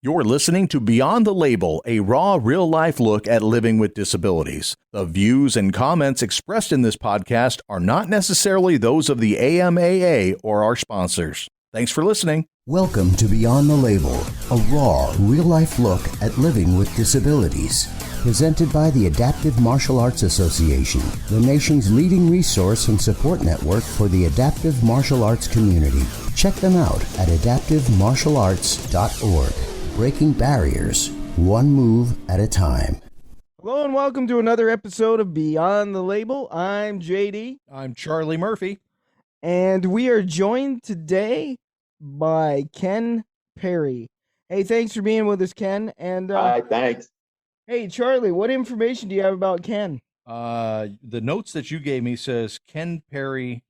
You're listening to Beyond the Label, a raw, real-life look at living with disabilities. The views and comments expressed in this podcast are not necessarily those of the AMAA or our sponsors. Thanks for listening. Welcome to Beyond the Label, a raw, real-life look at living with disabilities. Presented by the Adaptive Martial Arts Association, the nation's leading resource and support network for the adaptive martial arts community. Check them out at adaptivemartialarts.org. Breaking barriers, one move at a time. Hello and welcome to another episode of Beyond the Label. I'm JD. I'm Charlie Murphy. And we are joined today by Kenn Perry. Hey, thanks for being with us, Kenn. And Hi, thanks. Hey, Charlie, what information do you have about Kenn? The notes that you gave me says Kenn Perry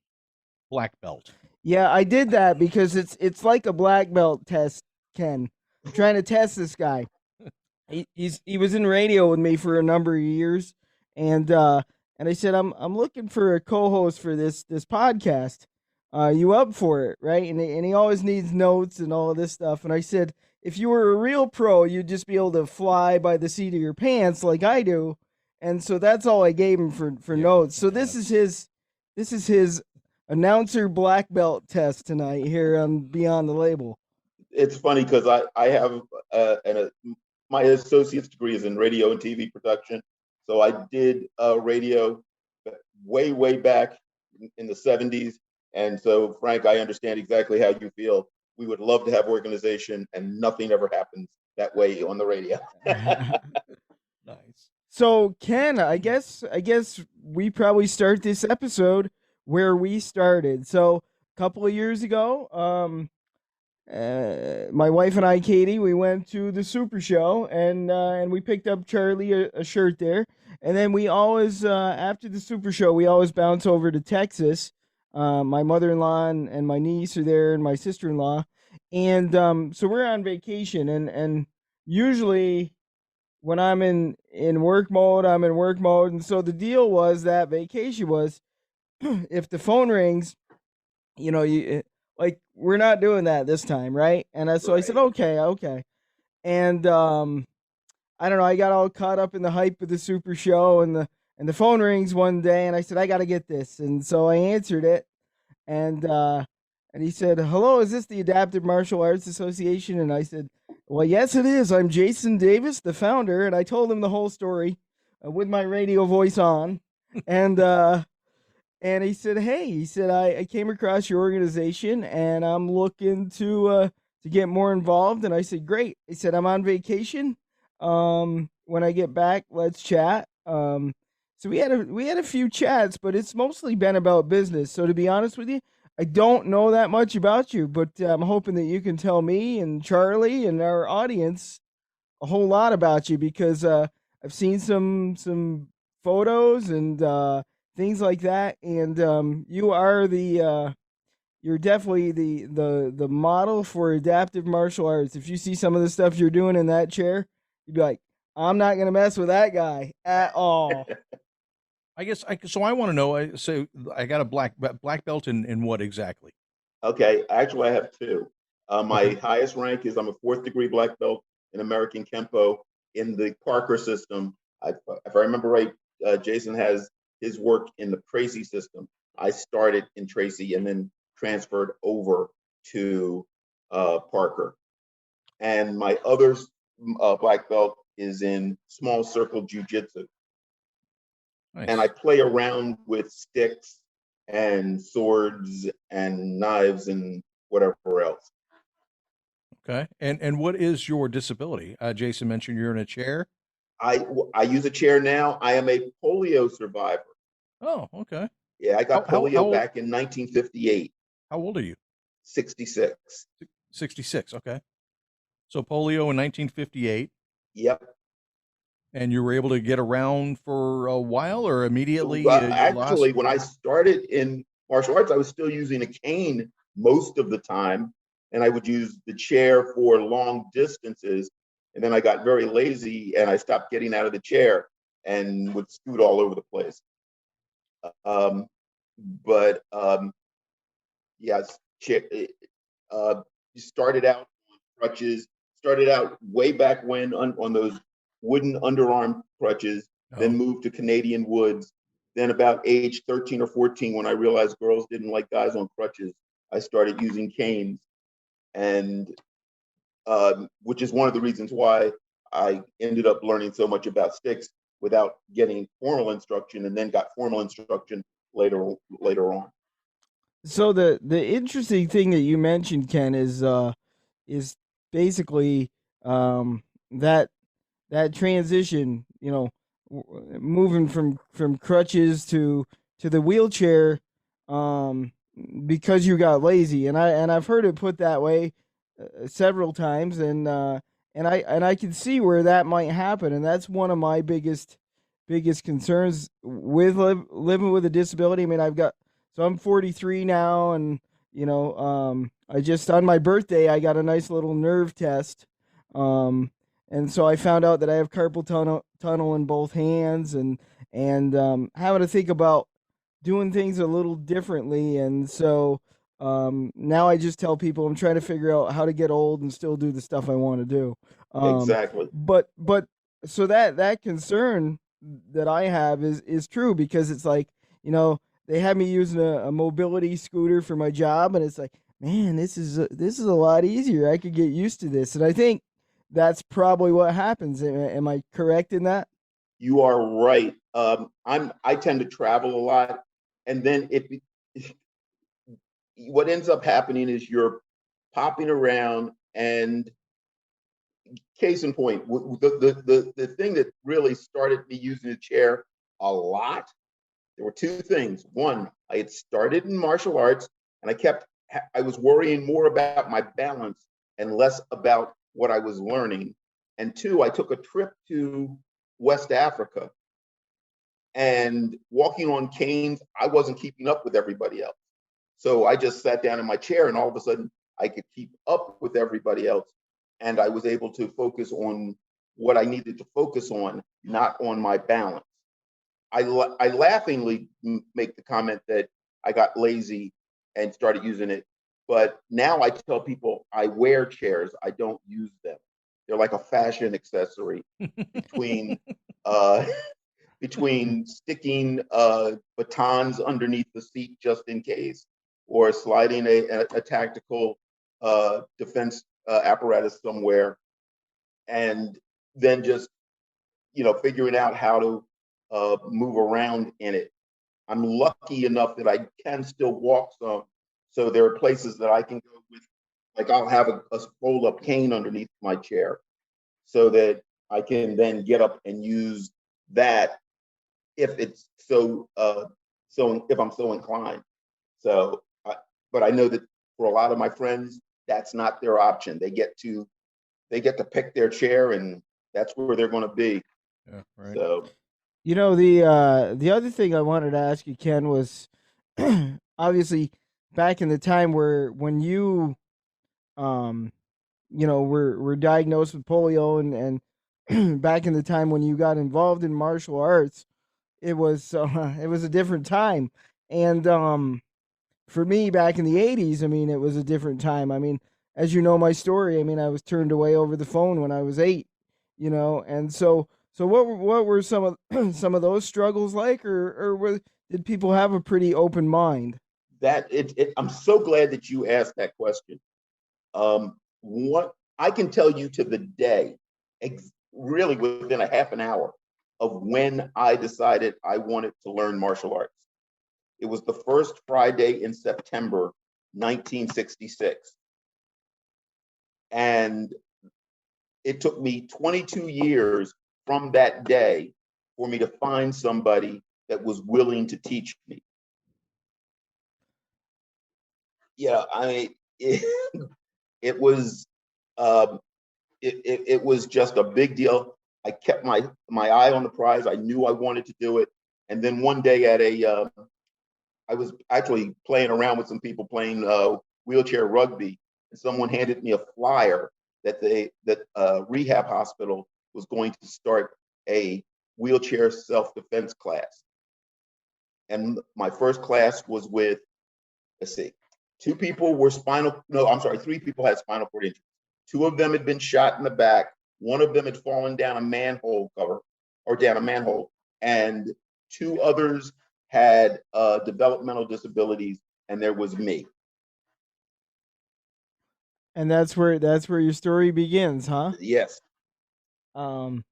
black belt. Yeah, I did that because it's like a black belt test, Kenn. I'm trying to test this guy. He was in radio with me for a number of years, and I said I'm looking for a co-host for this podcast. You up for it, right? And he always needs notes and all of this stuff. And I said, if you were a real pro, you'd just be able to fly by the seat of your pants like I do. And so that's all I gave him for notes. So this is his announcer black belt test tonight here on Beyond the Label. It's funny because I have my associate's degree is in radio and TV production. So I did radio way back in the 70s. And so, Frank, I understand exactly how you feel. We would love to have organization, and nothing ever happens that way on the radio. Nice. So, Kenn, I guess we probably start this episode where we started. So, a couple of years ago, my wife and I, Katie, we went to the Super Show, and we picked up Charlie a shirt there. And then we always, after the Super Show, we always bounce over to Texas. My mother-in-law and my niece are there, and my sister-in-law. And so we're on vacation, and usually when I'm in work mode, I'm in work mode. And so the deal was that vacation was, if the phone rings, we're not doing that this time, right? And so I said, okay. And I don't know, I got all caught up in the hype of the Super Show, and the phone rings one day, and I said, I got to get this. And so I answered it, and he said, hello, is this the Adaptive Martial Arts Association? And I said, well, yes, it is. I'm Jason Davis, the founder. And I told him the whole story with my radio voice on. And he said, hey, I came across your organization, and I'm looking to get more involved. And I said, great. He said, I'm on vacation. When I get back, let's chat. So we had a few chats, but it's mostly been about business. So to be honest with you, I don't know that much about you, but I'm hoping that you can tell me and Charlie and our audience a whole lot about you, because I've seen some photos and things like that, and you are you're definitely the model for adaptive martial arts. If you see some of the stuff you're doing in that chair, you'd be like, I'm not gonna mess with that guy at all. I want to know. So I got a black belt in what exactly? Okay, actually, I have two. My highest rank is I'm a 4th degree black belt in American Kenpo in the Parker system. If I remember right, Jason has his work in the Tracy system. I started in Tracy and then transferred over to Parker. And my other black belt is in small circle jiu-jitsu. Nice. And I play around with sticks and swords and knives and whatever else. Okay. And what is your disability? Jason mentioned you're in a chair. I use a chair now. I am a polio survivor. Oh, okay. Yeah, I got polio back in 1958. How old are you? 66. 66, okay. So polio in 1958. Yep. And you were able to get around for a while, or immediately? Actually, when I started in martial arts, I was still using a cane most of the time, and I would use the chair for long distances. And then I got very lazy, and I stopped getting out of the chair and would scoot all over the place. Yes, you started out on crutches, started out way back when on those wooden underarm crutches, then moved to Canadian woods. Then about age 13 or 14, when I realized girls didn't like guys on crutches, I started using canes, and which is one of the reasons why I ended up learning so much about sticks without getting formal instruction, and then got formal instruction later on. So the interesting thing that you mentioned, Ken, is basically that that transition, moving from crutches to the wheelchair, um, because you got lazy, and I've heard it put that way several times, and I can see where that might happen, and that's one of my biggest concerns with living with a disability. I mean, I'm 43 now, and I just on my birthday I got a nice little nerve test, um, and so I found out that I have carpal tunnel in both hands, and having to think about doing things a little differently, and so now I just tell people I'm trying to figure out how to get old and still do the stuff I want to do. Exactly. But so that concern that I have is true, because it's like, they have me using a mobility scooter for my job, and it's like, man, this is a lot easier. I could get used to this, and I think that's probably what happens. Am I correct in that? You are right. I tend to travel a lot, and then what ends up happening is you're popping around, and case in point, the thing that really started me using the chair a lot, there were two things. One, I had started in martial arts, and I was worrying more about my balance and less about what I was learning. And two, I took a trip to West Africa, and walking on canes, I wasn't keeping up with everybody else. So I just sat down in my chair, and all of a sudden I could keep up with everybody else. And I was able to focus on what I needed to focus on, not on my balance. I laughingly make the comment that I got lazy and started using it. But now I tell people I wear chairs, I don't use them. They're like a fashion accessory between uh, between sticking batons underneath the seat just in case, or sliding a tactical defense apparatus somewhere, and then just figuring out how to move around in it. I'm lucky enough that I can still walk some, so there are places that I can go with, like I'll have a roll up cane underneath my chair, so that I can then get up and use that if it's so if I'm so inclined. So, but I know that for a lot of my friends, that's not their option. They get to pick their chair, and that's where they're going to be. Yeah, right. So The other thing I wanted to ask you, Ken, was obviously back in the time when you um were diagnosed with polio, and back in the time when you got involved in martial arts, it was a different time, and for me back in the 80s, I mean, it was a different time. I mean, as you know my story, I mean, I was turned away over the phone when I was 8, and so what were some of some of those struggles like, or did people have a pretty open mind? I'm so glad that you asked that question. What I can tell you to the day, really within a half an hour of when I decided I wanted to learn martial arts. It was the first Friday in September, 1966. And it took me 22 years from that day for me to find somebody that was willing to teach me. Yeah, I mean, it was um, it was just a big deal. I kept my eye on the prize. I knew I wanted to do it. And then one day I was actually playing around with some people playing wheelchair rugby, and someone handed me a flyer that rehab hospital was going to start a wheelchair self-defense class. And my first class was with, let's see, 3 people had spinal cord injury. 2 of them had been shot in the back. 1 of them had fallen down a manhole cover or down a manhole. And 2 others had developmental disabilities, and there was me. And that's where your story begins, huh? Yes. Um,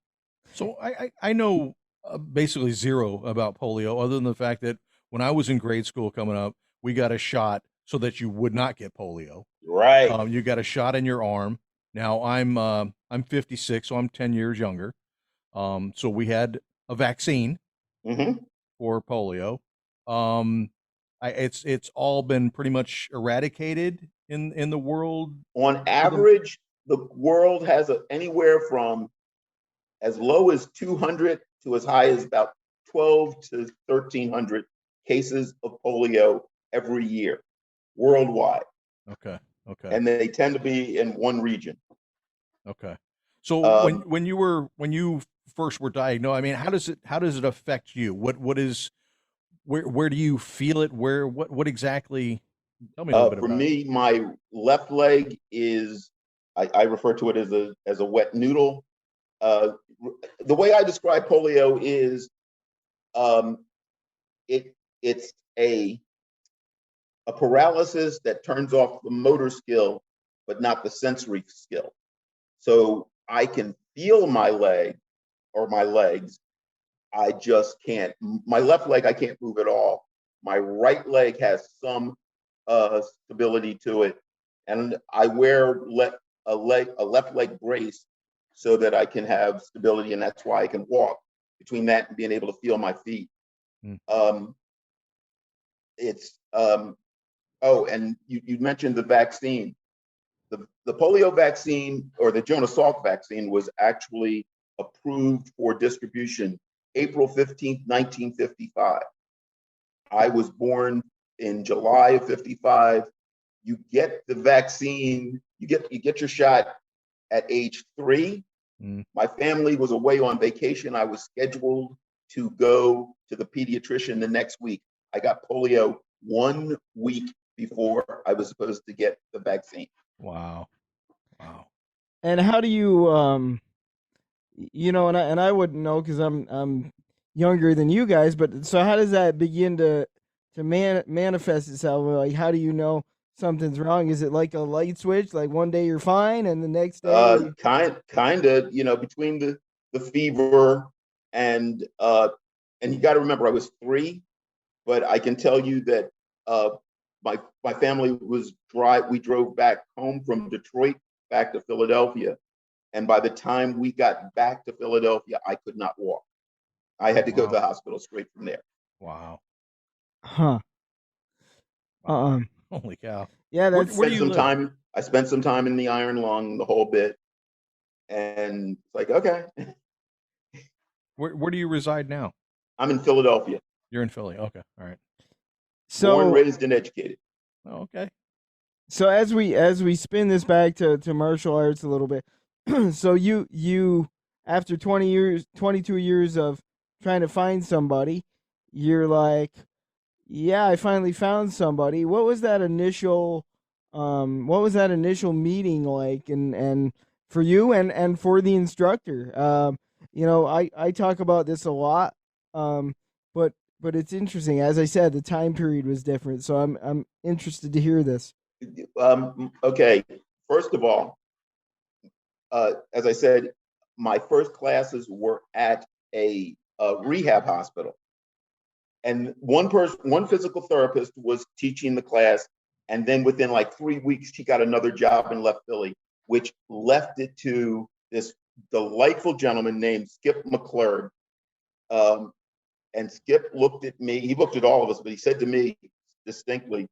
So I know basically zero about polio, other than the fact that when I was in grade school coming up, we got a shot so that you would not get polio. Right. You got a shot in your arm. Now I'm 56, so I'm 10 years younger. So we had a vaccine hmm for polio. Um, it's all been pretty much eradicated in the world. On For the average, the world has anywhere from as low as 200 to as high as about 12 to 1,300 cases of polio every year worldwide. Okay, okay, And they tend to be in one region. okay. So Um, when you first were diagnosed, I mean, how does it affect you? What is where do you feel it? Where what exactly? Tell me a little bit for about it. me, my left leg is, I refer to it as a wet noodle. Uh, the way I describe polio is um, it's a paralysis that turns off the motor skill, but not the sensory skill. So I can feel my leg or my legs. I just can't. My left leg, I can't move at all. My right leg has some stability to it, and I wear a left leg brace so that I can have stability, and that's why I can walk. Between that and being able to feel my feet, Mm. it's oh, and you mentioned the vaccine. The polio vaccine or the Jonas Salk vaccine was actually approved for distribution April 15th, 1955. I was born in July of 55. You get the vaccine, you get your shot at age 3. Mm. My family was away on vacation. I was scheduled to go to the pediatrician the next week. I got polio 1 week before I was supposed to get the vaccine. Wow, wow. and how do you and I wouldn't know because I'm younger than you guys, but so how does that begin to manifest itself? Like, how do you know something's wrong? Is it like a light switch? Like one day you're fine, and the next day, Kind of, between the fever and you got to remember I was 3, but I can tell you that uh, my family was we drove back home from Detroit back to Philadelphia, and by the time we got back to Philadelphia, I could not walk. I had to go to Wow, the hospital straight from there. wow, huh? wow. Holy cow. Yeah, Where do Spent you some live? time. I spent some time in the iron lung, the whole bit, and it's like, okay, Where do you reside now? I'm in Philadelphia, You're in Philly. Okay. All right. born, so raised, and educated. Oh, okay. so as we spin this back to martial arts a little bit, so you after 22 years of trying to find somebody, you're like, yeah, I finally found somebody. What was that initial meeting like, and for you and for the instructor? I talk about this a lot, um, but it's interesting. As I said, the time period was different, so I'm interested to hear this. Okay, first of all, as I said, my first classes were at a rehab hospital, and one physical therapist was teaching the class, and then within like 3 weeks, she got another job and left Philly, which left it to this delightful gentleman named Skip McClurg. Um, and Skip looked at me. He looked at all of us, but he said to me distinctly,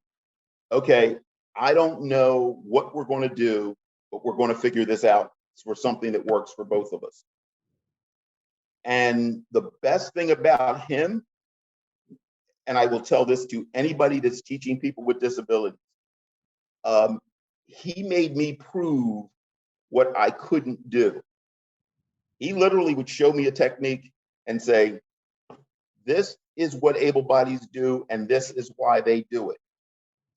"Okay, I don't know what we're going to do, but we're going to figure this out for something that works for both of us." And the best thing about him, and I will tell this to anybody that's teaching people with disabilities, um, he made me prove what I couldn't do. He literally would show me a technique and say, "This is what able bodies do, and this is why they do it."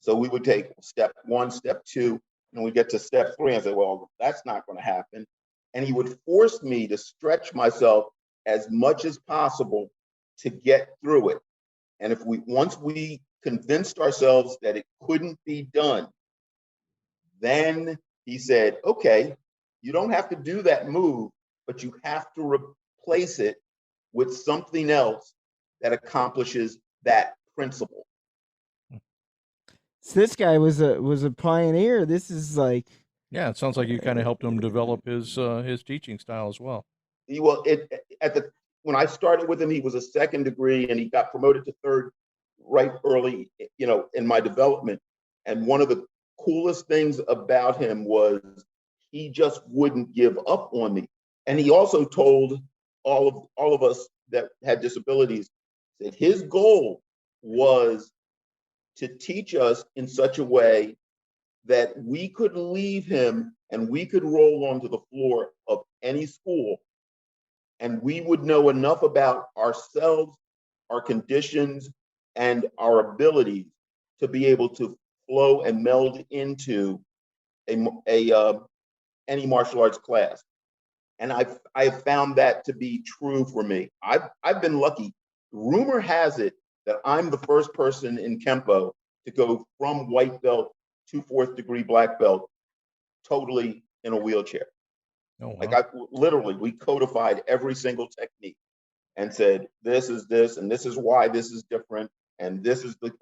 So we would take step 1, step 2, and we get to step 3, and I say, well, that's not going to happen. And he would force me to stretch myself as much as possible to get through it. And once we convinced ourselves that it couldn't be done, then he said, okay, you don't have to do that move, but you have to replace it with something else that accomplishes that principle. So this guy was a pioneer. This is like, Yeah, it sounds like you kind of helped him develop his teaching style as well. Well, when I started with him, he was a second degree, and he got promoted to third right early, in my development. And one of the coolest things about him was he just wouldn't give up on me. And he also told all of us that had disabilities that his goal was to teach us in such a way that we could leave him and we could roll onto the floor of any school, and we would know enough about ourselves, our conditions, and our abilities to be able to flow and meld into any martial arts class. And I've found that to be true for me. I've been lucky. Rumor has it that I'm the first person in Kenpo to go from white belt to 4th degree black belt totally in a wheelchair. Oh, wow. Like we codified every single technique and said, this is this, and this is why this is different, and this is the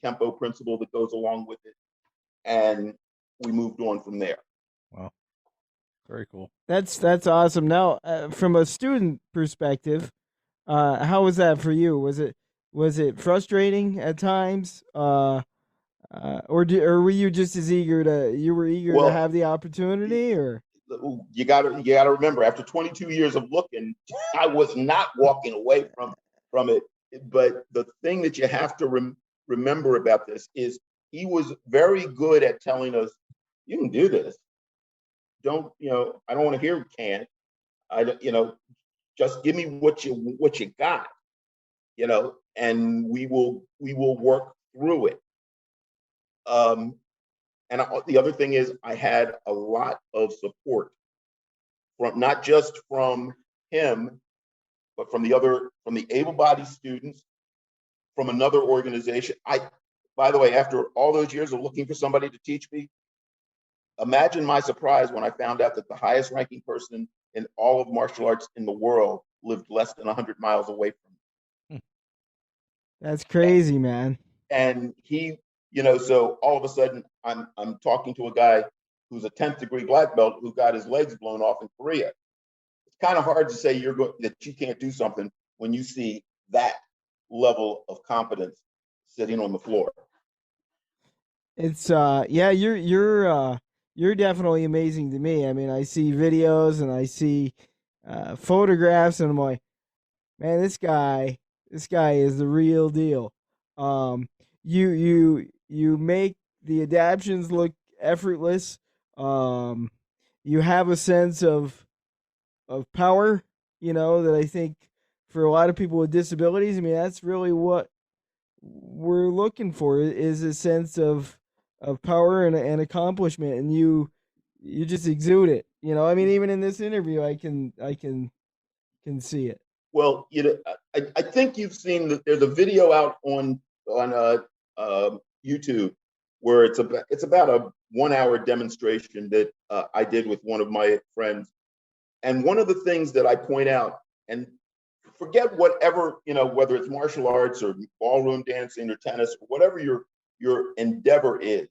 Kenpo principle that goes along with it. And we moved on from there. Wow. Very cool. that's awesome. Now, from a student perspective, how was that for you? Was it frustrating at times? Or were you just as eager to have the opportunity? Or you gotta remember, after 22 years of looking, I was not walking away from it. But the thing that you have to remember about this is he was very good at telling us, you can do this. Don't, I don't want to hear can't. Just give me what you got, and we will work through it. And the other thing is, I had a lot of support from not just from him, but from the able-bodied students, from another organization. By the way, after all those years of looking for somebody to teach me, imagine my surprise when I found out that the highest ranking person in all of martial arts in the world lived less than 100 miles away from me. that's crazy, man. And he, so all of a sudden I'm talking to a guy who's a 10th degree black belt who got his legs blown off in Korea. It's kind of hard to say that you can't do something when you see that level of competence sitting on the floor. It's yeah, you're definitely amazing to me. I mean, I see videos and I see photographs, and I'm like, man, this guy is the real deal. You make the adaptions look effortless. You have a sense of power, that I think for a lot of people with disabilities, I mean, that's really what we're looking for, is a sense of power and accomplishment, and you just exude it. I mean, even in this interview, I can see it. Well, I think you've seen that there's a video out on YouTube where it's about a 1-hour demonstration that I did with one of my friends. And one of the things that I point out, and forget whatever, whether it's martial arts or ballroom dancing or tennis or whatever your endeavor is,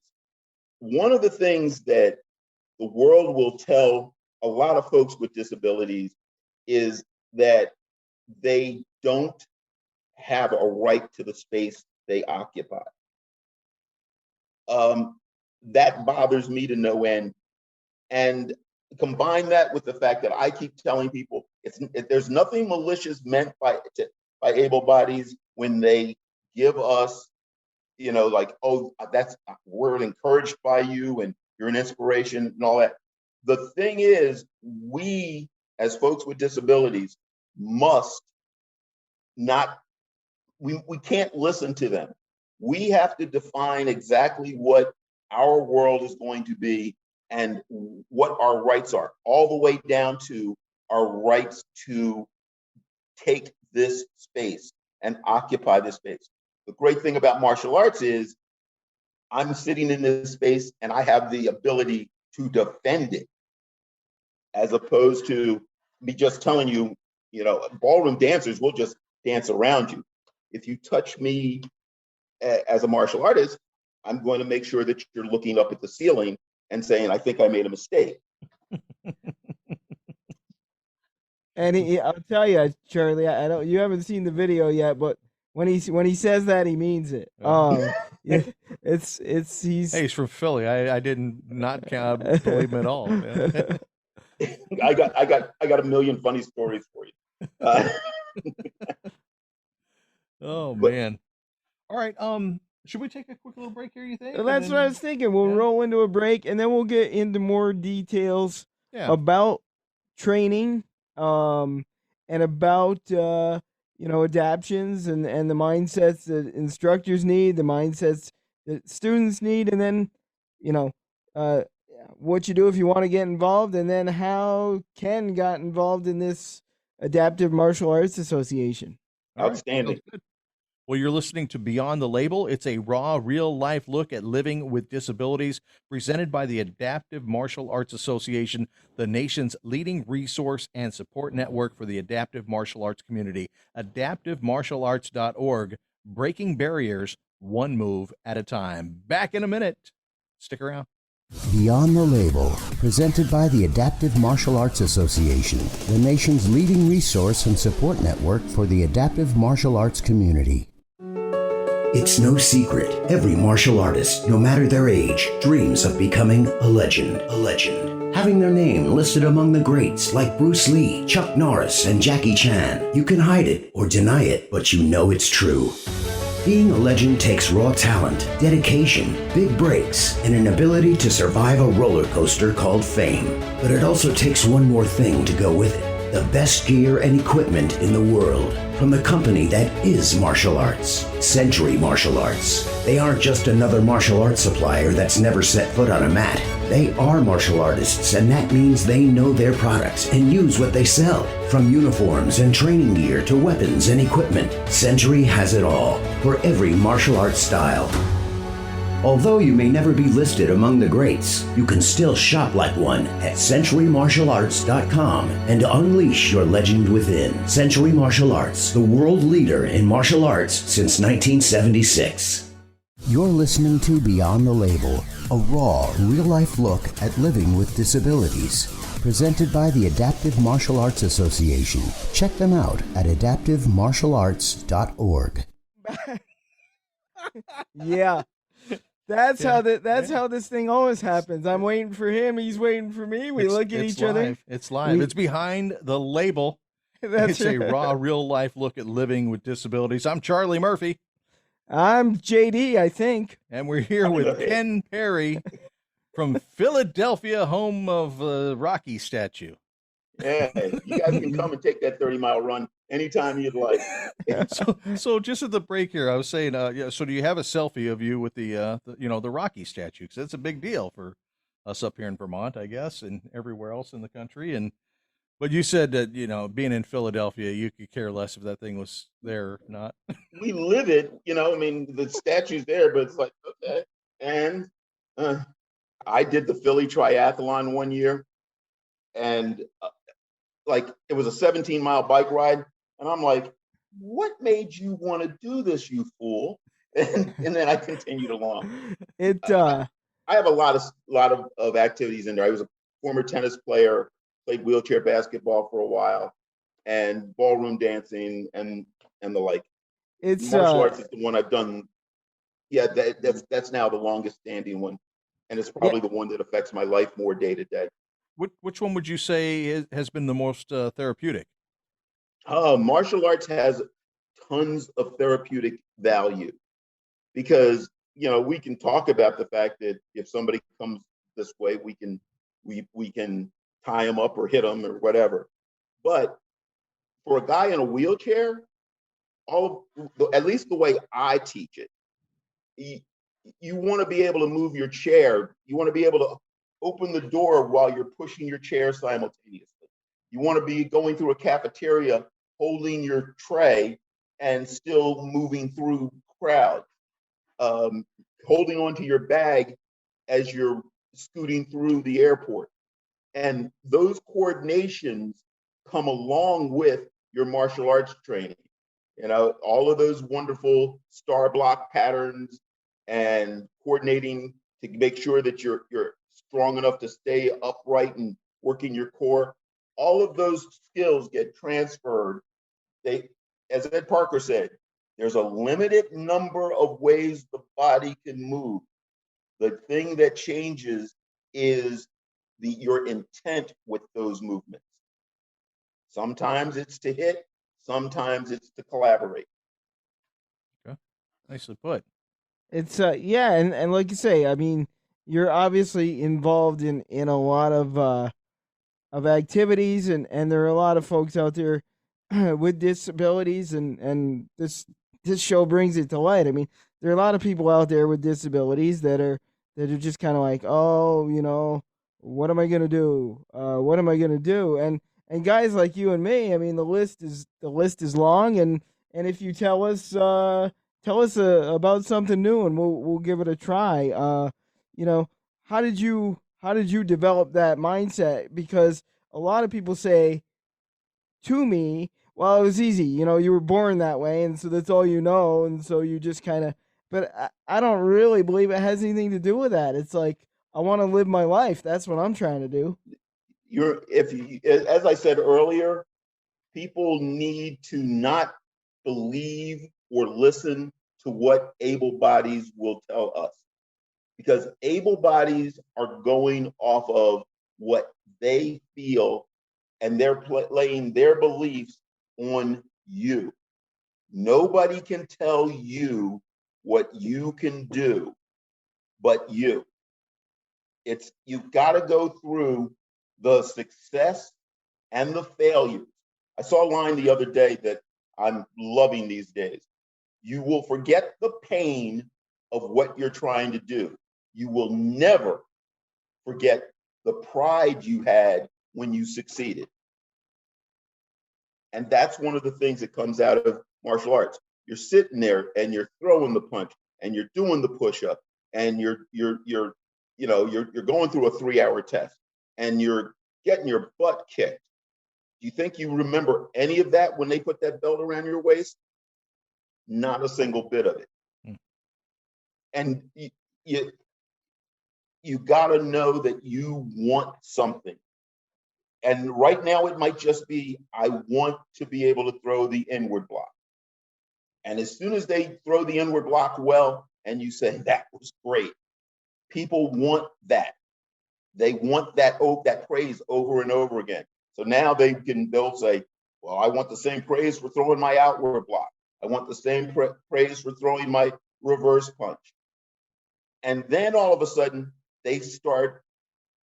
one of the things that the world will tell a lot of folks with disabilities is that they don't have a right to the space they occupy. That bothers me to no end. And combine that with the fact that I keep telling people there's nothing malicious meant by able bodies when they give us, like, oh, we're encouraged by you and you're an inspiration and all that. The thing is, we as folks with disabilities must not, we can't listen to them. We have to define exactly what our world is going to be and what our rights are, all the way down to our rights to take this space and occupy this space. The great thing about martial arts is I'm sitting in this space and I have the ability to defend it, as opposed to me just telling you, ballroom dancers will just dance around you. If you touch me as a martial artist, I'm going to make sure that you're looking up at the ceiling and saying, I think I made a mistake. And I'll tell you, Charlie, I don't. You haven't seen the video yet, but when he says that, he means it. Yeah, it's He's from Philly. I didn't not believe him at all. Man. I got a million funny stories for you. Oh man! All right. Should we take a quick little break here? You think? That's what I was thinking. We'll roll into a break, and then we'll get into more details about training, and about adaptions and the mindsets that instructors need, the mindsets that students need, and then what you do if you want to get involved, and then how Kenn got involved in this Adaptive Martial Arts Association. Outstanding. Well, you're listening to Beyond the Label. It's a raw, real-life look at living with disabilities, presented by the Adaptive Martial Arts Association, the nation's leading resource and support network for the adaptive martial arts community. AdaptiveMartialArts.org, breaking barriers one move at a time. Back in a minute. Stick around. Beyond the Label, presented by the Adaptive Martial Arts Association, the nation's leading resource and support network for the adaptive martial arts community. It's no secret, every martial artist, no matter their age, dreams of becoming a legend. Having their name listed among the greats like Bruce Lee, Chuck Norris, and Jackie Chan. You can hide it or deny it, but you know it's true. Being a legend takes raw talent, dedication, big breaks, and an ability to survive a roller coaster called fame. But it also takes one more thing to go with it: the best gear and equipment in the world. From the company that is martial arts, Century Martial Arts. They aren't just another martial arts supplier that's never set foot on a mat. They are martial artists, and that means they know their products and use what they sell. From uniforms and training gear to weapons and equipment, Century has it all for every martial arts style. Although you may never be listed among the greats, you can still shop like one at CenturyMartialArts.com and unleash your legend within. Century Martial Arts, the world leader in martial arts since 1976. You're listening to Beyond the Label, a raw, real-life look at living with disabilities, presented by the Adaptive Martial Arts Association. Check them out at AdaptiveMartialArts.org. Yeah. That's how this thing always happens. I'm waiting for him. He's waiting for me. We look at each other. It's live. It's Behind the Label. It's a raw, real-life look at living with disabilities. I'm Charlie Murphy. I'm JD, I think. And we're here with Kenn Perry from Philadelphia, home of the Rocky statue. Yeah, you guys can come and take that 30-mile run anytime you'd like. So just at the break here, I was saying, so do you have a selfie of you with the Rocky statue? Because that's a big deal for us up here in Vermont, I guess, and everywhere else in the country. But you said that, being in Philadelphia, you could care less if that thing was there or not. We live it, the statue's there, but it's like, okay. And I did the Philly Triathlon one year, and it was a 17-mile bike ride. And I'm like, what made you want to do this, you fool? And then I continued along. I have a lot of activities in there. I was a former tennis player, played wheelchair basketball for a while, and ballroom dancing and the like. Martial arts is the one I've done. Yeah, that's now the longest standing one, and it's probably the one that affects my life more day to day. Which one would you say has been the most therapeutic? Martial arts has tons of therapeutic value, because we can talk about the fact that if somebody comes this way, we can tie them up or hit them or whatever. But for a guy in a wheelchair, at least the way I teach it, you want to be able to move your chair. You want to be able to open the door while you're pushing your chair simultaneously. You want to be going through a cafeteria, holding your tray and still moving through crowds, holding onto your bag as you're scooting through the airport. And those coordinations come along with your martial arts training. You know, all of those wonderful star block patterns and coordinating to make sure that you're strong enough to stay upright and working your core. All of those skills get transferred. They, as Ed Parker said, there's a limited number of ways the body can move. The thing that changes is your intent with those movements. Sometimes it's to hit, sometimes it's to collaborate. Okay. Nicely put. It's yeah, and like you say, I mean, you're obviously involved in a lot of activities, and there are a lot of folks out there with disabilities, and this show brings it to light. I mean, there are a lot of people out there with disabilities that are just kind of like, oh, you know, what am I gonna do? What am I gonna do? And guys like you and me, I mean, the list is long, and if you tell us about something new, and we'll give it a try. You know, how did you develop that mindset? Because a lot of people say to me, well, it was easy. You know, you were born that way, and so that's all you know, and so you just kind of. But I don't really believe it has anything to do with that. It's like I want to live my life. That's what I'm trying to do. As I said earlier, people need to not believe or listen to what able bodies will tell us, because able bodies are going off of what they feel, and they're laying their beliefs on you. Nobody can tell you what you can do but you. You've got to go through the success and the failures. I saw a line the other day that I'm loving these days. You will forget the pain of what you're trying to do. You will never forget the pride you had when you succeeded. And that's one of the things that comes out of martial arts. You're sitting there and you're throwing the punch and you're doing the push-up and you're going through a 3-hour test and you're getting your butt kicked. Do you think you remember any of that when they put that belt around your waist? Not a single bit of it. Mm. And you got to know that you want something. And right now it might just be, I want to be able to throw the inward block. And as soon as they throw the inward block well, and you say, that was great, people want that. They want that praise over and over again. So now they'll say, well, I want the same praise for throwing my outward block. I want the same praise for throwing my reverse punch. And then all of a sudden, they start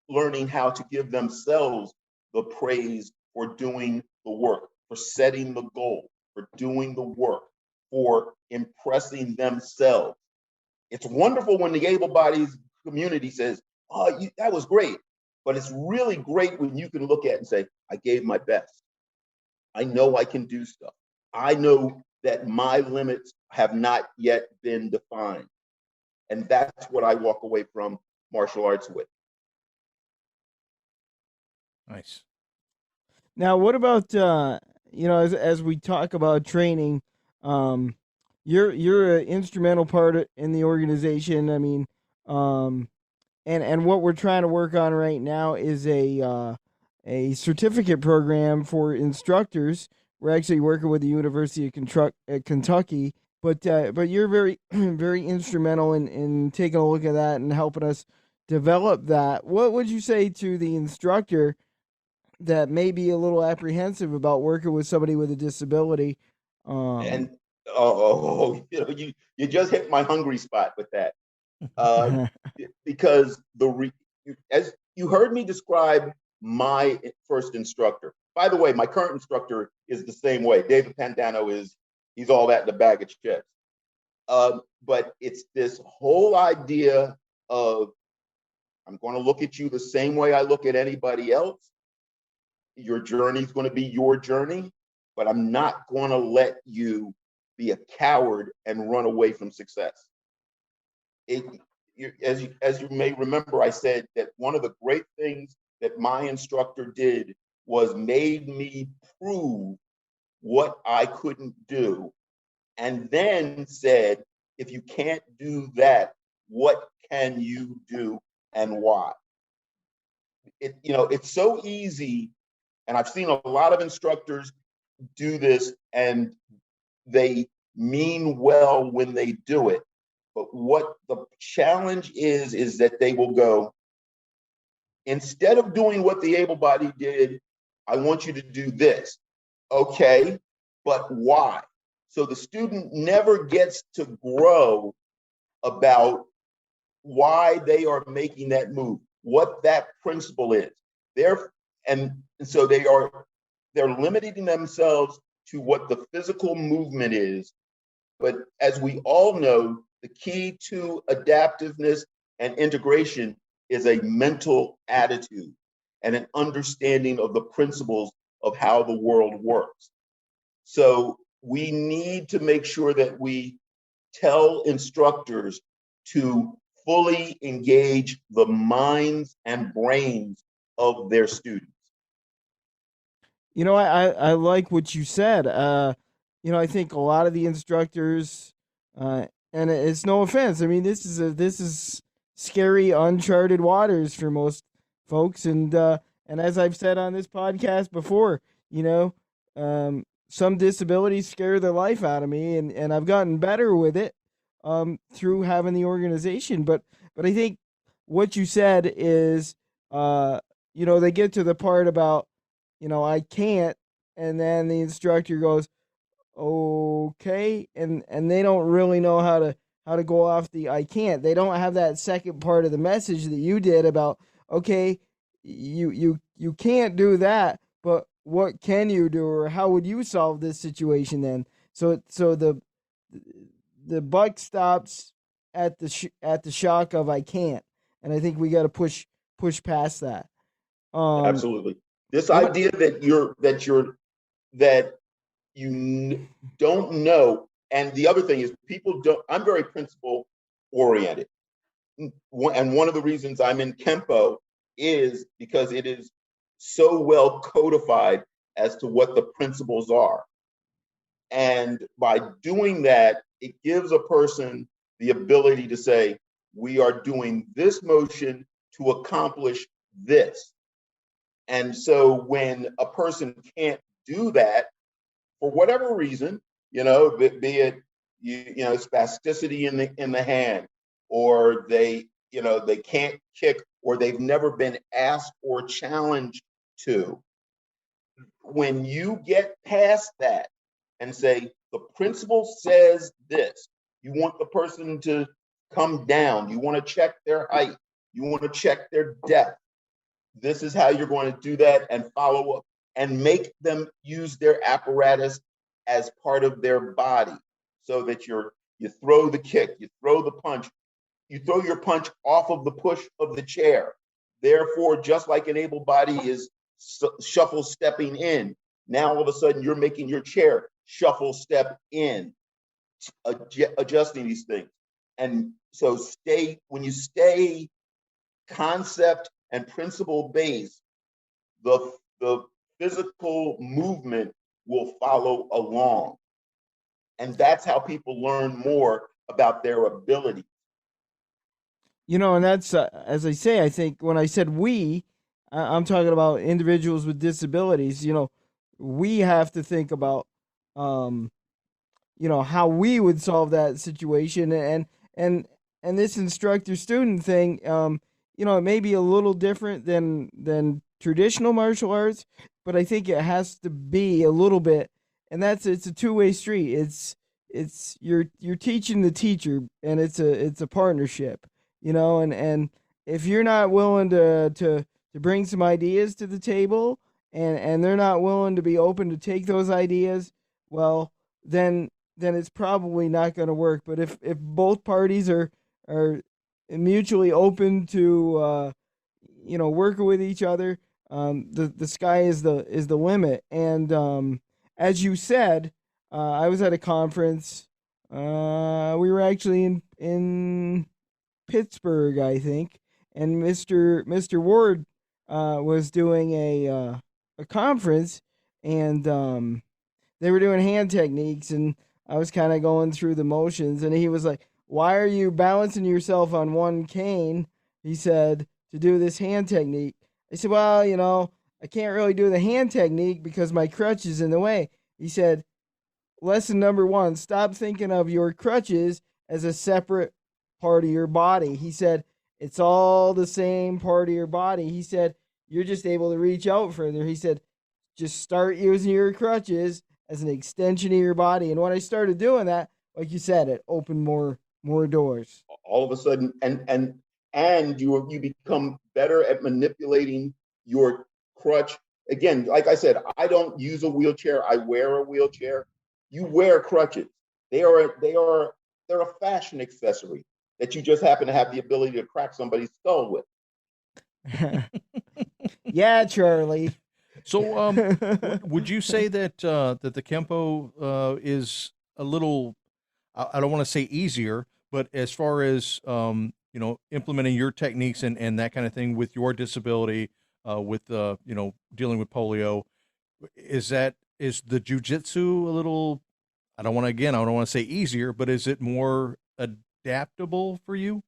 learning how to give themselves the praise for doing the work, for setting the goal, for doing the work, for impressing themselves. It's wonderful when the able-bodied community says, oh, that was great. But it's really great when you can look at it and say, I gave my best. I know I can do stuff. I know that my limits have not yet been defined. And that's what I walk away from martial arts with. Nice. Now, what about as we talk about training, you're an instrumental part in the organization. I mean, and what we're trying to work on right now is a certificate program for instructors. We're actually working with the University of Kentucky, but you're very very instrumental in taking a look at that and helping us develop that. What would you say to the instructor that may be a little apprehensive about working with somebody with a disability? And you just hit my hungry spot with that, because as you heard me describe my first instructor. By the way, my current instructor is the same way. David Pandano he's all that in a bag of chips. But it's this whole idea of I'm going to look at you the same way I look at anybody else. Your journey is going to be your journey, but I'm not going to let you be a coward and run away from success. As you may remember, I said that one of the great things that my instructor did was made me prove what I couldn't do, and then said, if you can't do that, what can you do and why? It's so easy, and I've seen a lot of instructors do this, and they mean well when they do it. But what the challenge is that they will go, instead of doing what the able-bodied did, I want you to do this. Okay, but why? So the student never gets to grow about why they are making that move, what that principle is. So they're limiting themselves to what the physical movement is. But as we all know, the key to adaptiveness and integration is a mental attitude and an understanding of the principles of how the world works. So we need to make sure that we tell instructors to fully engage the minds and brains of their students. I like what you said. I think a lot of the instructors, and it's no offense. I mean, this is scary, uncharted waters for most folks, and as I've said on this podcast before, some disabilities scare the life out of me, and I've gotten better with it, through having the organization. But I think what you said is, they get to the part about, I can't, and then the instructor goes, okay, and they don't really know how to go off the I can't. They don't have that second part of the message that you did about, okay, you can't do that, but what can you do, or how would you solve this situation then? So the buck stops at the shock of I can't, and I think we got to push past that. Absolutely. This what idea that you don't know, and the other thing is people don't. I'm very principle oriented, and one of the reasons I'm in Kenpo is because it is so well codified as to what the principles are. And by doing that, it gives a person the ability to say, we are doing this motion to accomplish this. And so when a person can't do that, for whatever reason, be it spasticity in the hand, or they can't kick, or they've never been asked or challenged to. When you get past that and say, the principle says this, you want the person to come down, you want to check their height, you want to check their depth. This is how you're going to do that, and follow up and make them use their apparatus as part of their body, so that you throw the kick, you throw the punch, you throw your punch off of the push of the chair. Therefore, just like an able body is shuffle stepping in, now all of a sudden you're making your chair shuffle step in, adjusting these things. And so when you stay concept and principle based, the physical movement will follow along. And that's how people learn more about their ability. And that's, as I say, I think when I said we, I'm talking about individuals with disabilities. We have to think about, how we would solve that situation, and this instructor student thing. It may be a little different than traditional martial arts, but I think it has to be a little bit, and it's a two-way street. It's you're teaching the teacher, and it's a partnership, and if you're not willing to bring some ideas to the table, and they're not willing to be open to take those ideas, well, then it's probably not going to work. But if both parties are mutually open to working with each other. The sky is the limit, and as you said, I was at a conference. We were actually in Pittsburgh, I think, and Mister Ward was doing a conference, and they were doing hand techniques, and I was kind of going through the motions, and he was like, "Why are you balancing yourself on one cane?" He said, "To do this hand technique." I said, "Well, I can't really do the hand technique because my crutch is in the way." He said, "Lesson number one, stop thinking of your crutches as a separate part of your body." He said, "It's all the same part of your body." He said, "You're just able to reach out further." He said, "Just start using your crutches as an extension of your body." And when I started doing that, like you said, it opened more doors. All of a sudden, and you become better at manipulating your crutch. Again, like I said, I don't use a wheelchair. I wear a wheelchair. You wear crutches. They're a fashion accessory that you just happen to have the ability to crack somebody's skull with. Yeah, Charlie. So, would you say that that the Kenpo is a little? I don't want to say easier, but as far as implementing your techniques and that kind of thing with your disability, with dealing with polio, is the jujitsu a little? I don't want to say easier, but is it more adaptable for you?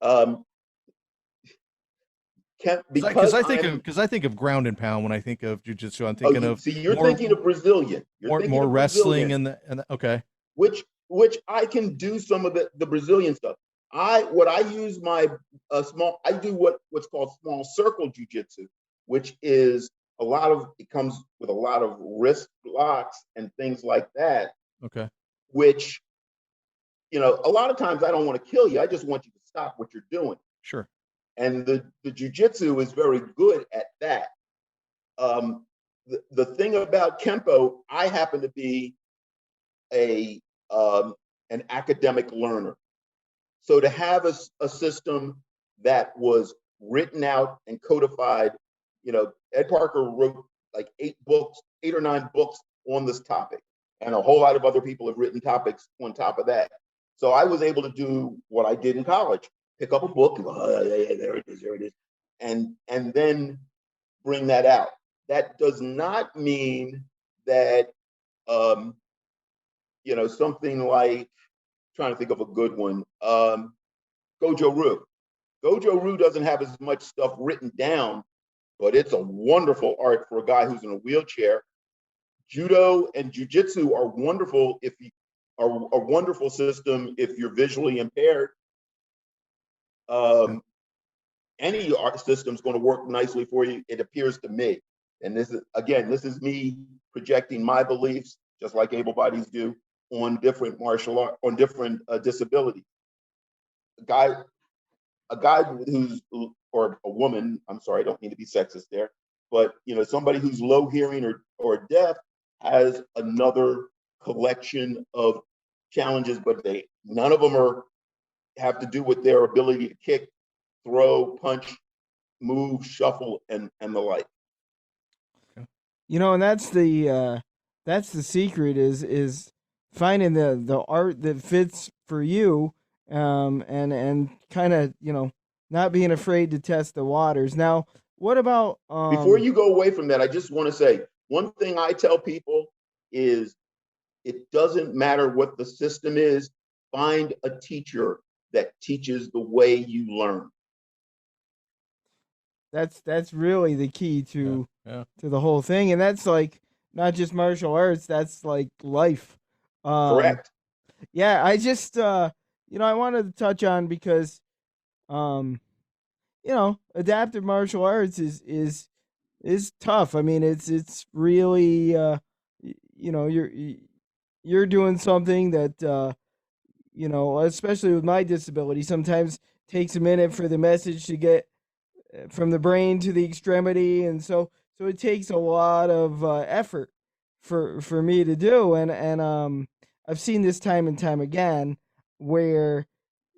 Um, Because I think of ground and pound when I think of jujitsu. I'm thinking of you're more thinking of Brazilian. You're thinking more of wrestling Brazilian, and okay. which I can do some of the Brazilian stuff. I use my I do what's called small circle jujitsu, which is it comes with a lot of wrist blocks and things like that. Okay. Which, a lot of times I don't want to kill you. I just want you to stop what you're doing. Sure. And the jujitsu is very good at that. The thing about Kenpo, I happen to be an academic learner. So to have a system that was written out and codified, Ed Parker wrote like 8 or 9 books on this topic, and a whole lot of other people have written topics on top of that. So I was able to do what I did in college: pick up a book and go, oh, yeah, there it is, and then bring that out. That does not mean that something like, trying to think of a good one, Gojo Ryu. Gojo Ryu doesn't have as much stuff written down, but it's a wonderful art for a guy who's in a wheelchair. Judo and jujitsu are wonderful are a wonderful system if you're visually impaired. Any art system is going to work nicely for you, it appears to me. And this is me projecting my beliefs, just like able bodies do, on different martial art, on different disabilities. A guy who's, or a woman, I'm sorry, I don't mean to be sexist there, but somebody who's low hearing or deaf has another collection of challenges, but none of them have to do with their ability to kick, throw, punch, move, shuffle, and the like. And that's the secret is finding the art that fits for you, and kind of not being afraid to test the waters. Now, what about before you go away from that, I just want to say one thing I tell people is it doesn't matter what the system is, find a teacher that teaches the way you learn. That's really the key to Yeah. to the whole thing, and that's like not just martial arts, that's like life. Correct. Yeah, I just I wanted to touch on because adaptive martial arts is tough. I mean, it's really you're doing something that especially with my disability, sometimes takes a minute for the message to get from the brain to the extremity, and so it takes a lot of effort for me to do, and I've seen this time and time again where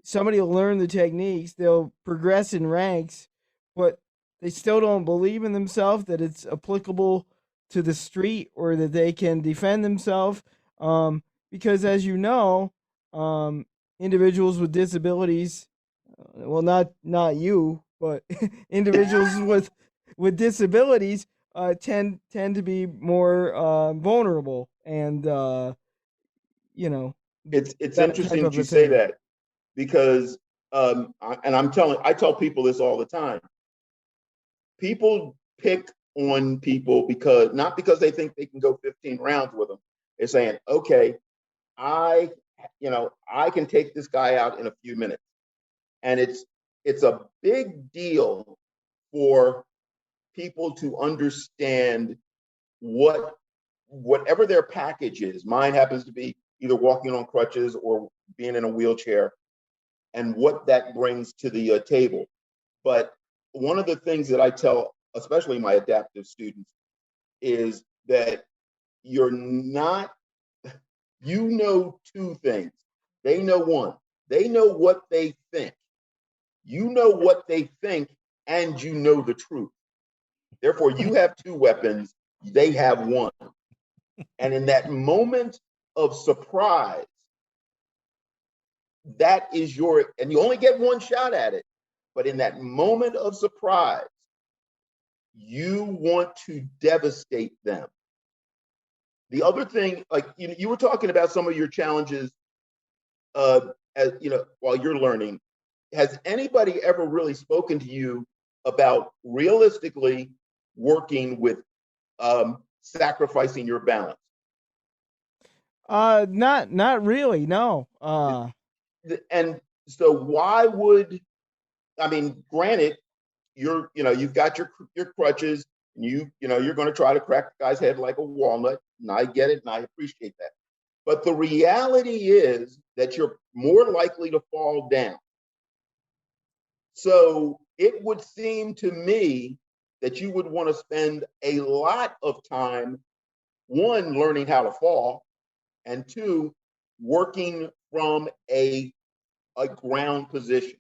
somebody will learn the techniques, they'll progress in ranks, but they still don't believe in themselves that it's applicable to the street or that they can defend themselves. Because as you know, um, individuals with disabilities, well, not you, but individuals with disabilities tend to be more vulnerable, and you know It's that type interesting that of you a say thing. that because I tell people this all the time. People pick on people because not because they think they can go 15 rounds with them. They're saying, okay, I I can take this guy out in a few minutes. And it's a big deal for people to understand whatever their package is. Mine happens to be either walking on crutches or being in a wheelchair, and what that brings to the table. But one of the things that I tell, especially my adaptive students, is that you're not, you know, two things. They know one. They know what they think. You know what they think, and you know the truth. Therefore, you have two weapons. They have one. And in that moment of surprise, that is your, and you only get one shot at it. But in that moment of surprise, you want to devastate them. The other thing, like you were talking about some of your challenges, as while you're learning. Has anybody ever really spoken to you about realistically working with sacrificing your balance? Not really, no. And so why would, I mean, granted, you've got your crutches, and you're going to try to crack the guy's head like a walnut, and I get it, and I appreciate that. But the reality is that you're more likely to fall down. So it would seem to me that you would want to spend a lot of time, one, learning how to fall, and two, working from a ground position,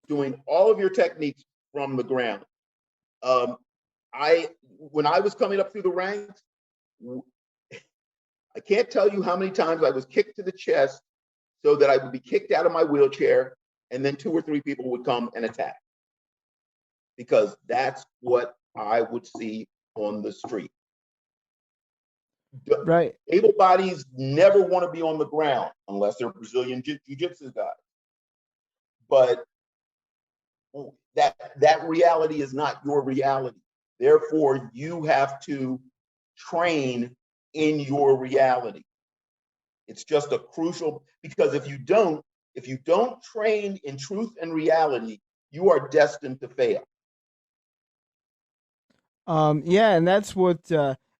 doing all of your techniques from the ground. When I was coming up through the ranks, I can't tell you how many times I was kicked to the chest so that I would be kicked out of my wheelchair, and then 2 or 3 people would come and attack, because that's what I would see on the street. Right. Able bodies never want to be on the ground unless they're Brazilian jiu-jitsu guys. But that reality is not your reality. Therefore, you have to train in your reality. It's just a crucial, because if you don't train in truth and reality, you are destined to fail. Yeah, and that's what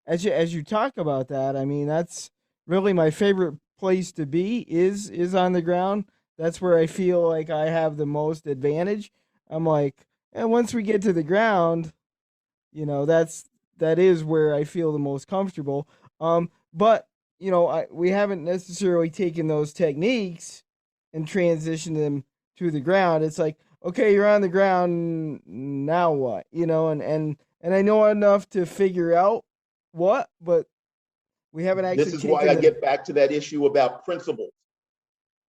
as you talk about that, I mean, that's really my favorite place to be is on the ground. That's where I feel like I have the most advantage. I'm like, and once we get to the ground, that is where I feel the most comfortable. But we haven't necessarily taken those techniques and transitioned them to the ground. It's like, okay, you're on the ground, now what? And I know enough to figure out what, but we haven't This actually is why taken I the. get back to that issue about principles.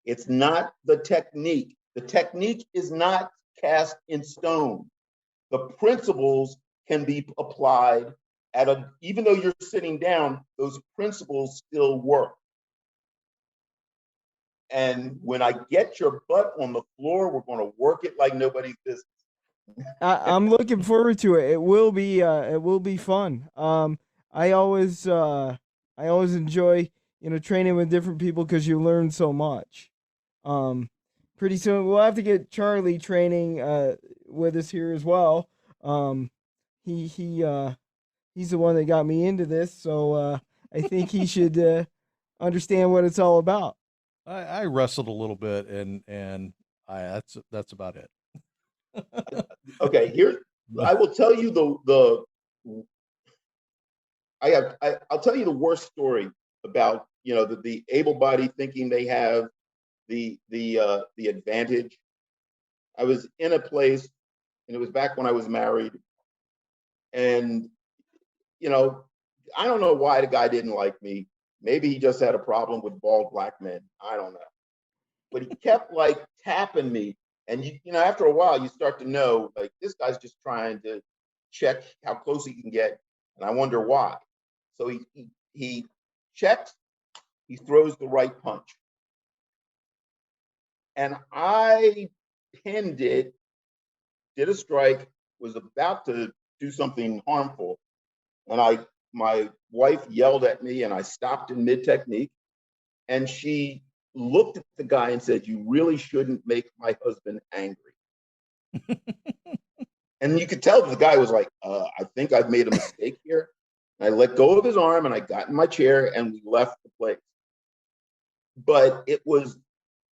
It's not the technique. The technique is not cast in stone. The principles can be applied even though you're sitting down, those principles still work. And when I get your butt on the floor, we're going to work it like nobody's business. I'm looking forward to it. It will be fun. I always enjoy training with different people because you learn so much. Um, Pretty soon we'll have to get Charlie training with us here as well. Um, he's the one that got me into this, so I think he should understand what it's all about. I wrestled a little bit, and that's about it. Okay, I will tell you I'll tell you the worst story about the able body thinking they have the advantage. I was in a place, and it was back when I was married, and you know, I don't know why the guy didn't like me. Maybe he just had a problem with bald black men. I don't know. But he kept like tapping me. And you know, after a while, you start to know like this guy's just trying to check how close he can get. And I wonder why. So he checks, he throws the right punch. And I pinned it, did a strike, was about to do something harmful. And my wife yelled at me and I stopped in mid-technique. And she looked at the guy and said, "You really shouldn't make my husband angry." And you could tell the guy was like, I think I've made a mistake here. And I let go of his arm and I got in my chair and we left the place. But it was,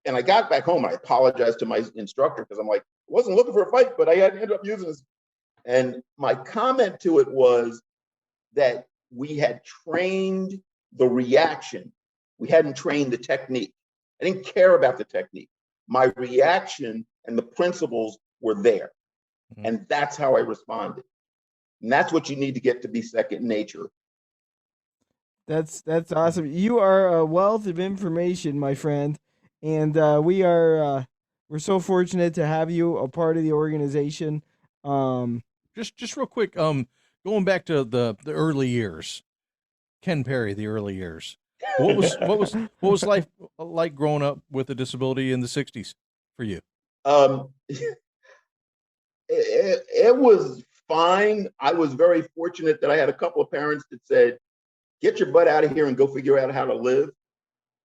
and I got back home and I apologized to my instructor because I'm like, I wasn't looking for a fight, but I had ended up using this. And my comment to it was that we had trained the reaction. We hadn't trained the technique. I didn't care about the technique. My reaction and the principles were there. Mm-hmm. And that's how I responded. And that's what you need to get to be second nature. That's awesome. You are a wealth of information, my friend. And we're so fortunate to have you a part of the organization. Just real quick, going back to the early years, Kenn Perry, the early years. What was life like growing up with a disability in the 60s for you? It was fine. I was very fortunate that I had a couple of parents that said, "Get your butt out of here and go figure out how to live."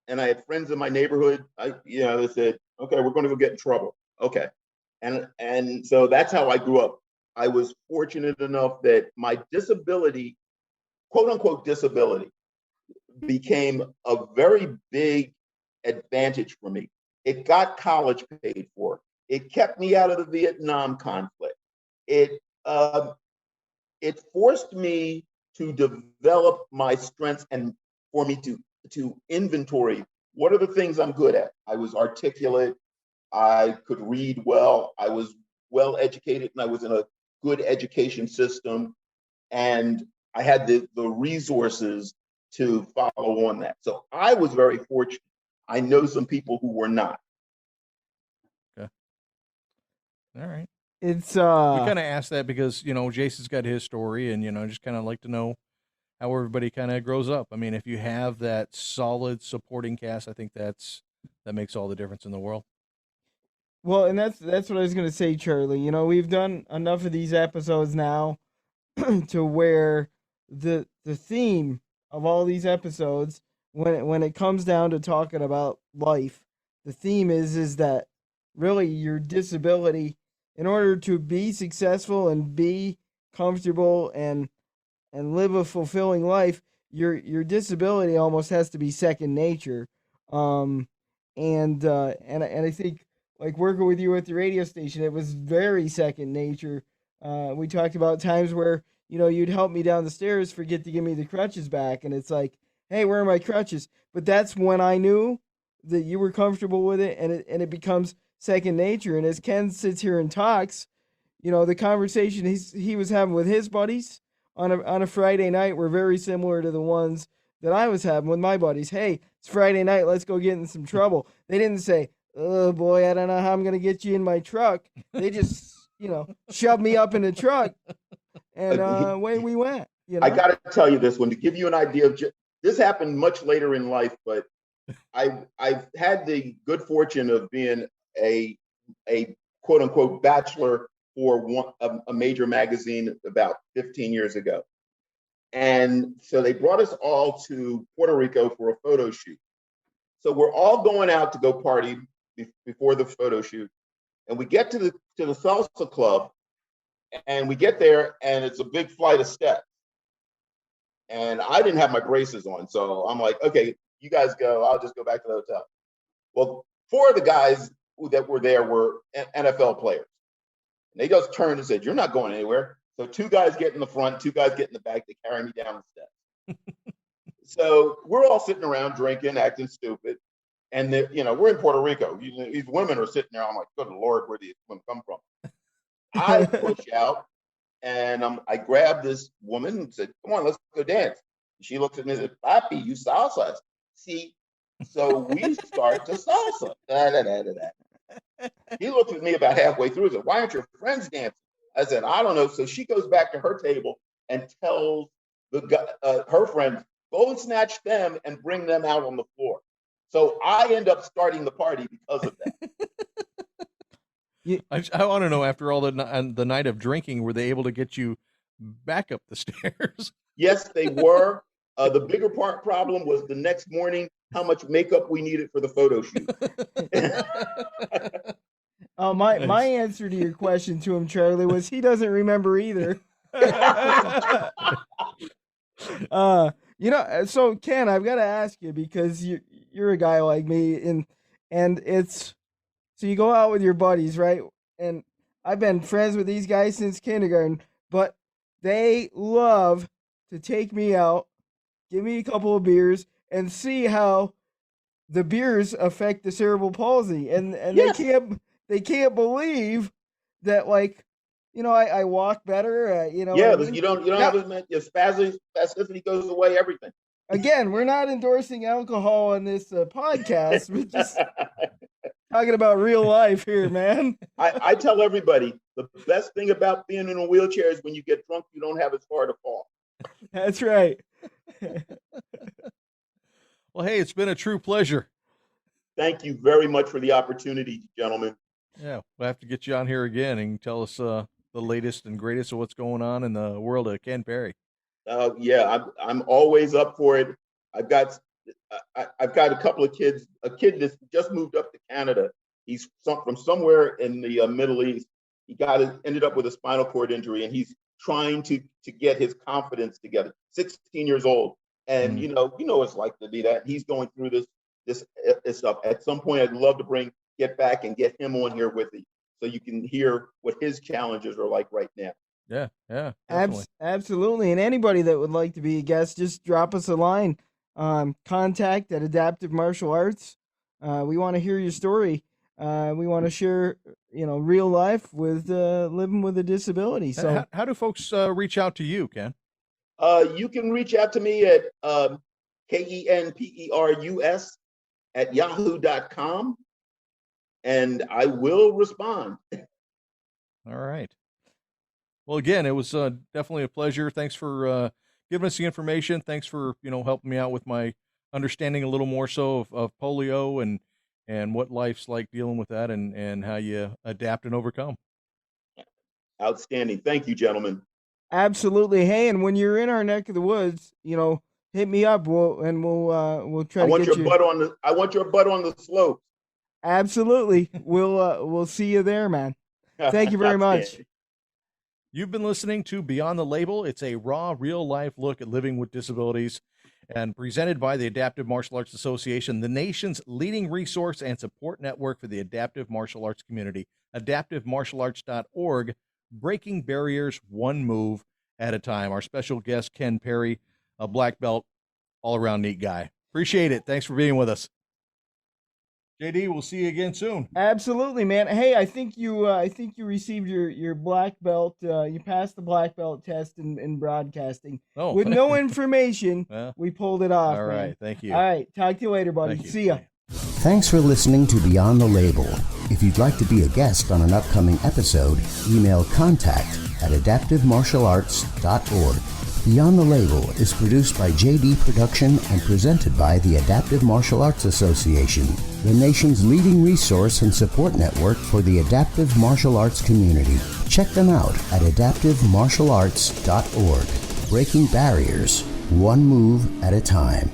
And I had friends in my neighborhood. They said, "Okay, we're going to go get in trouble." Okay, and so that's how I grew up. I was fortunate enough that my disability, quote unquote disability, became a very big advantage for me. It got college paid for. It kept me out of the Vietnam conflict. It forced me to develop my strengths and for me to inventory what are the things I'm good at. I was articulate. I could read well. I was well educated, and I was in a good education system. And I had the resources to follow on that. So I was very fortunate. I know some people who were not. Okay. All right. It's we kind of asked that because, Jason's got his story and, just kind of like to know how everybody kind of grows up. I mean, if you have that solid supporting cast, I think that makes all the difference in the world. Well, and that's what I was going to say, Charlie. We've done enough of these episodes now to where the theme of all these episodes, when it comes down to talking about life, the theme is that really your disability, in order to be successful and be comfortable and live a fulfilling life, your disability almost has to be second nature. And I think, like, working with you at the radio station, it was very second nature. We talked about times where you'd help me down the stairs, forget to give me the crutches back, and it's like, hey, where are my crutches? But that's when I knew that you were comfortable with it, and it becomes second nature. And as Kenn sits here and talks, the conversation he was having with his buddies on a Friday night were very similar to the ones that I was having with my buddies. Hey, it's Friday night, let's go get in some trouble. They didn't say, "Oh boy, I don't know how I'm gonna get you in my truck." They just, shoved me up in the truck, and away we went. I got to tell you this one to give you an idea of this happened much later in life, but I've had the good fortune of being a quote unquote bachelor for a major magazine about 15 years ago. And so they brought us all to Puerto Rico for a photo shoot. So we're all going out to go party before the photo shoot. And we get to the salsa club, and we get there, and it's a big flight of steps. And I didn't have my braces on. So I'm like, okay, you guys go. I'll just go back to the hotel. Well, 4 of the guys that were there were NFL players. And they just turned and said, "You're not going anywhere." So 2 guys get in the front, 2 guys get in the back. They carry me down the steps. So we're all sitting around drinking, acting stupid. And we're in Puerto Rico. These women are sitting there. I'm like, good Lord, where do these women come from? I push out and I grab this woman and said, come on, let's go dance. She looks at me and said, Papi, you salsa. See, so we start to salsa. He looked at me about halfway through and said, why aren't your friends dancing? I said, I don't know. So she goes back to her table and tells her friends, go and snatch them and bring them out on the floor. So I end up starting the party because of that. I want to know, after all the night of drinking, were they able to get you back up the stairs? Yes, they were. The bigger problem was the next morning, how much makeup we needed for the photo shoot. My answer to your question to him, Charlie, was he doesn't remember either. So Ken, I've got to ask you, because you're a guy like me, and it's, so you go out with your buddies, right? And I've been friends with these guys since kindergarten, but they love to take me out, give me a couple of beers, and see how the beers affect the cerebral palsy, and yes. they can't believe that, like, I walk better. Yeah, you don't have your spasticity goes away, everything. Again, we're not endorsing alcohol on this podcast. We're just talking about real life here, man. I tell everybody, the best thing about being in a wheelchair is when you get drunk, you don't have as far to fall. That's right. Well, hey, it's been a true pleasure. Thank you very much for the opportunity, gentlemen. Yeah, we'll have to get you on here again and tell us the latest and greatest of what's going on in the world of Kenn Perry. Yeah, I'm always up for it. I've got a couple of kids. A kid that just moved up to Canada. He's from somewhere in the Middle East. He ended up with a spinal cord injury, and he's trying to get his confidence together. 16 years old, and you know what it's like to be that. He's going through this stuff. At some point, I'd love to get back and get him on here with you, so you can hear what his challenges are like right now. Yeah, absolutely. And anybody that would like to be a guest, just drop us a line. Contact at Adaptive Martial Arts. We want to hear your story. We want to share, real life with living with a disability. So, how do folks reach out to you, Ken? You can reach out to me at KenPerus at yahoo.com, and I will respond. All right. Well, again, it was definitely a pleasure. Thanks for giving us the information. Thanks for, helping me out with my understanding a little more so of polio and what life's like dealing with that, and how you adapt and overcome. Outstanding. Thank you, gentlemen. Absolutely. Hey, and when you're in our neck of the woods, hit me up. We'll try to get you. I want your butt on the slopes. Absolutely. We'll see you there, man. Thank you very much. You've been listening to Beyond the Label. It's a raw, real-life look at living with disabilities, and presented by the Adaptive Martial Arts Association, the nation's leading resource and support network for the adaptive martial arts community. AdaptiveMartialArts.org, breaking barriers one move at a time. Our special guest, Kenn Perry, a black belt, all-around neat guy. Appreciate it. Thanks for being with us. JD, we'll see you again soon. Absolutely, man. Hey, I think you received your black belt. You passed the black belt test in broadcasting. Oh. With no information, we pulled it off. All right, man. Thank you. All right, talk to you later, buddy. See ya. Thanks for listening to Beyond the Label. If you'd like to be a guest on an upcoming episode, email contact@adaptivemartialarts.org. Beyond the Label is produced by JD Production and presented by the Adaptive Martial Arts Association, the nation's leading resource and support network for the adaptive martial arts community. Check them out at adaptivemartialarts.org. Breaking barriers, one move at a time.